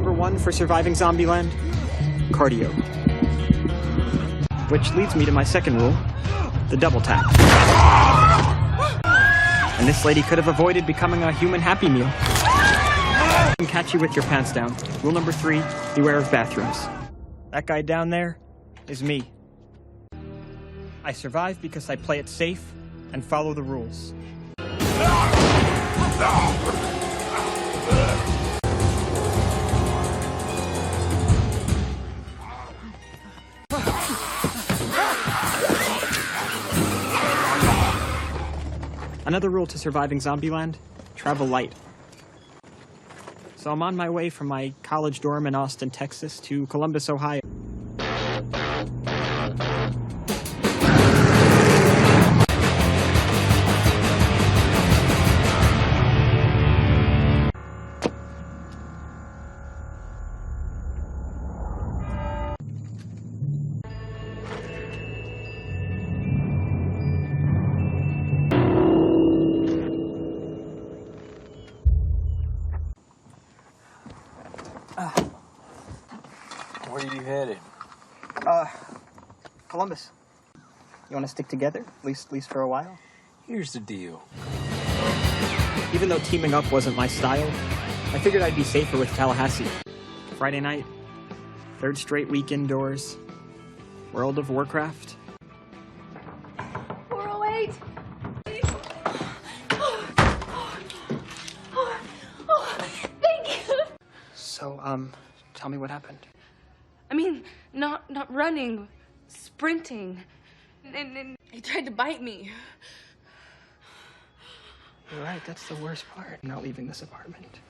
number 1 for surviving Zombieland? Cardio. Which leads me to my second rule, the double tap. And this lady could have avoided becoming a human Happy Meal. I can catch you with your pants down. Rule number 3, beware of bathrooms. That guy down there is me. I survive because I play it safe and follow the rules. Another rule to surviving Zombieland, travel light. So I'm on my way from my college dorm in Austin, Texas to Columbus, Ohio. Where are you headed? Columbus. You want to stick together, at least for a while? Here's the deal. Even though teaming up wasn't my style, I figured I'd be safer with Tallahassee. Friday night, 3rd straight week indoors, World of Warcraft. 408! Thank you! So, tell me what happened. I mean, not running, sprinting. And he tried to bite me. You're right, that's the worst part. I'm not leaving this apartment.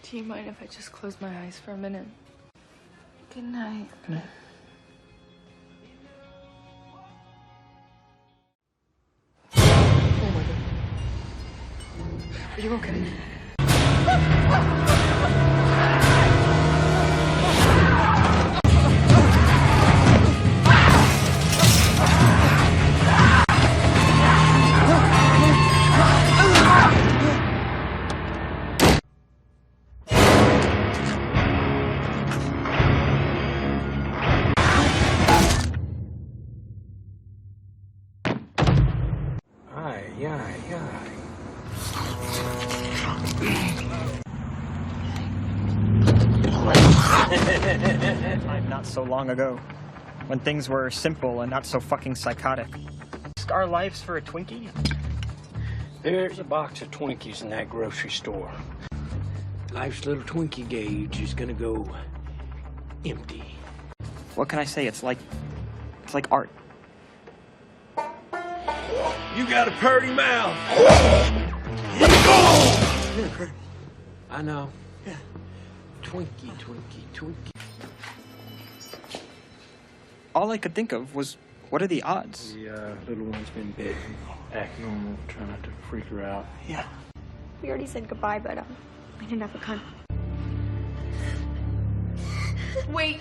Do you mind if I just close my eyes for a minute? Good night. Good night. Are you okay? Time not so long ago, when things were simple and not so fucking psychotic. Risk our lives for a Twinkie? There's a box of Twinkies in that grocery store. Life's little Twinkie gauge is gonna go empty. What can I say? It's like art. You got a purty mouth. I know. Yeah. Twinkie. All I could think of was, what are the odds? The little one's been bit. Act normal. Try not to freak her out. Yeah. We already said goodbye, but we didn't have a gun. Wait.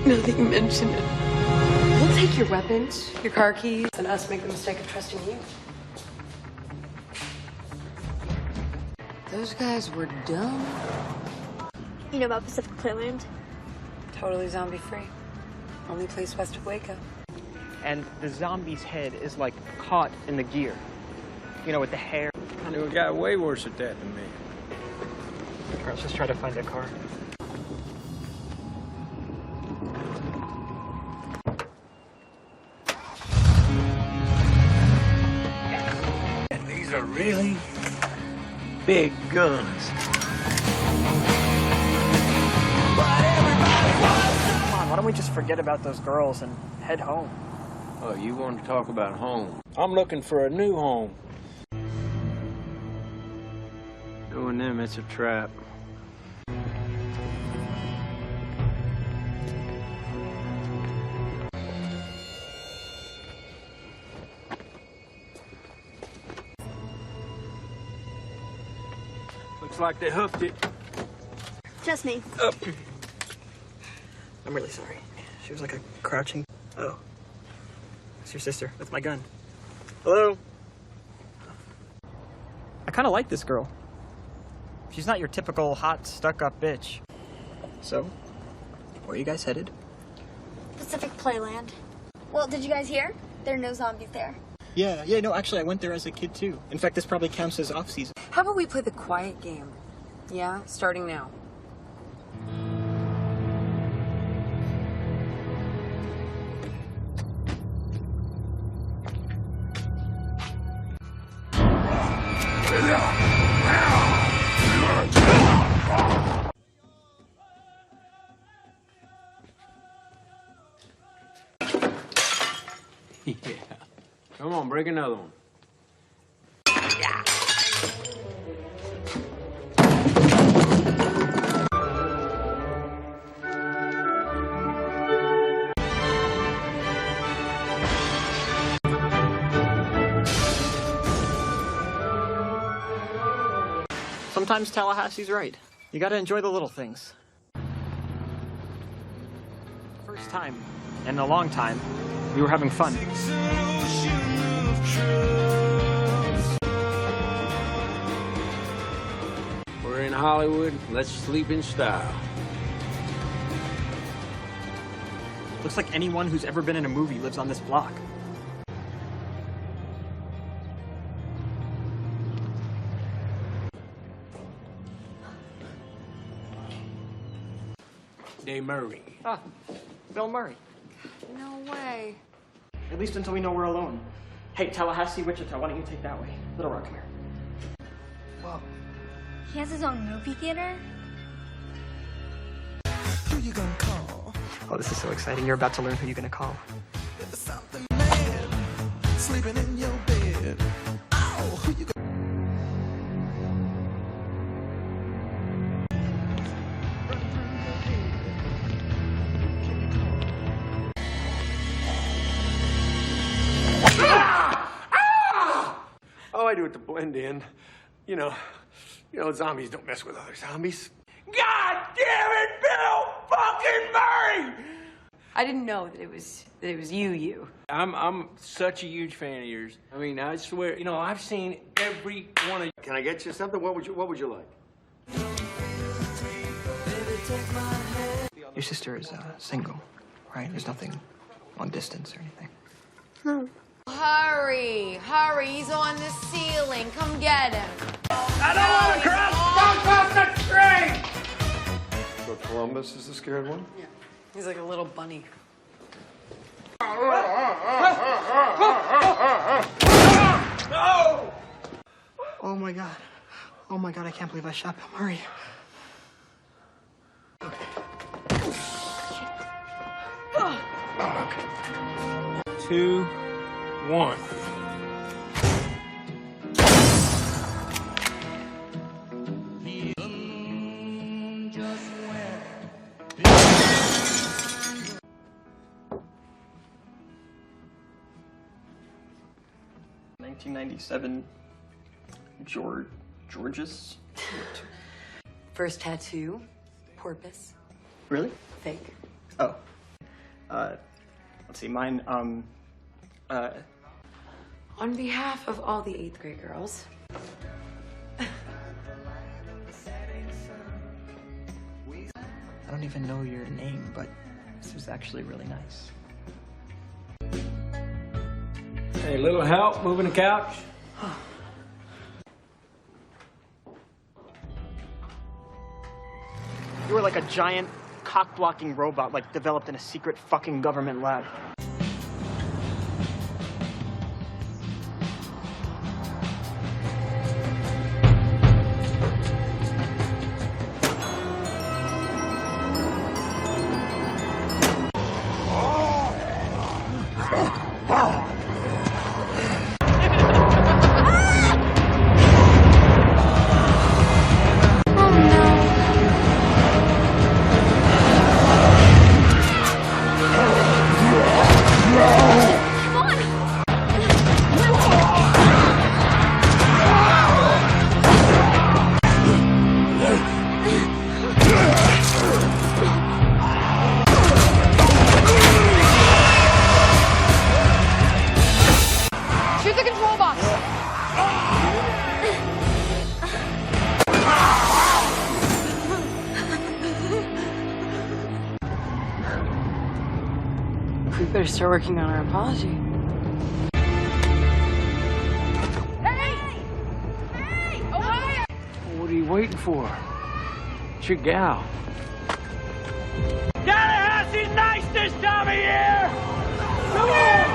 Now that you mention it. We'll take your weapons, your car keys, and us make the mistake of trusting you. Those guys were dumb. You know about Pacific Clearland? Totally zombie-free. Only place west of Waco. And the zombie's head is like caught in the gear. You know, with the hair. I knew a guy way worse at that than me. All right, let's just try to find that car. These are really big guns. Come on, why don't we just forget about those girls and head home? Oh, you want to talk about home? I'm looking for a new home. Knowing them, it's a trap. Looks like they hooked it. Just me. Up. I'm really sorry. She was like a crouching... Oh. It's your sister with my gun. Hello? I kind of like this girl. She's not your typical hot, stuck-up bitch. So, where are you guys headed? Pacific Playland. Well, did you guys hear? There are no zombies there. Yeah, no, actually, I went there as a kid, too. In fact, this probably counts as off-season. How about we play the quiet game? Yeah, starting now. Yeah. Come on, break another one. Sometimes Tallahassee's right. You gotta enjoy the little things. First time, in a long time, we were having fun. We're in Hollywood. Let's sleep in style. Looks like anyone who's ever been in a movie lives on this block. Dave Murray. Ah, Bill Murray. No way. At least until we know we're alone. Hey, Tallahassee, Wichita, why don't you take that way? Little Rock, come here. Whoa. He has his own movie theater? Who you gonna call? Oh, this is so exciting. You're about to learn who you're gonna call. If there's something mad, sleeping in your bed. Oh, who you gonna... Oh, I do it to blend in. You know, zombies don't mess with other zombies. God damn it, Bill fucking Murray! I didn't know that it was you. I'm such a huge fan of yours. I mean, I swear, I've seen every one of. Can I get you something? What would you like? Your sister is single, right? There's nothing long distance or anything. No. Hurry, he's on the ceiling. Come get him. I don't want to cross off the street! So Columbus is the scared one? Yeah. He's like a little bunny. No! Oh my god. Oh my god, I can't believe I shot Bill Murray. 2, 1. $1997 Georges. First tattoo, porpoise, Really? fake. Oh. Let's see, mine, On behalf of all the 8th grade girls, I don't even know your name, but this is actually really nice. Hey, little help moving the couch? You were like a giant cock-blocking robot, like developed in a secret fucking government lab. start working on our apology. What are you waiting for? It's your gal. Tallahassee's nice this time of year! Come on!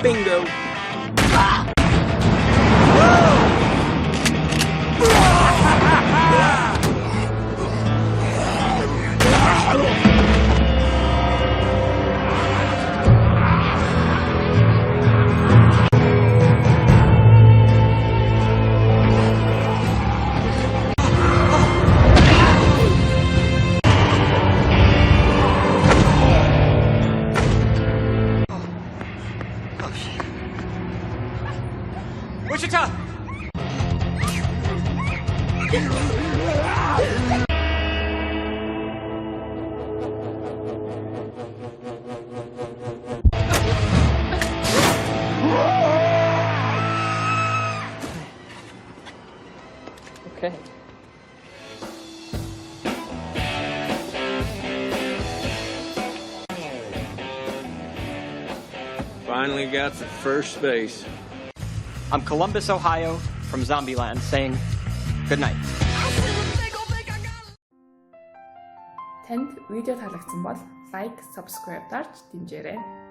Bingo. Wichita! Okay. Finally got to first base. I'm Columbus, Ohio, from Zombieland, saying good night. Танд видео таалагдсан бол лайк, subscribe дарж дэмжээрэй.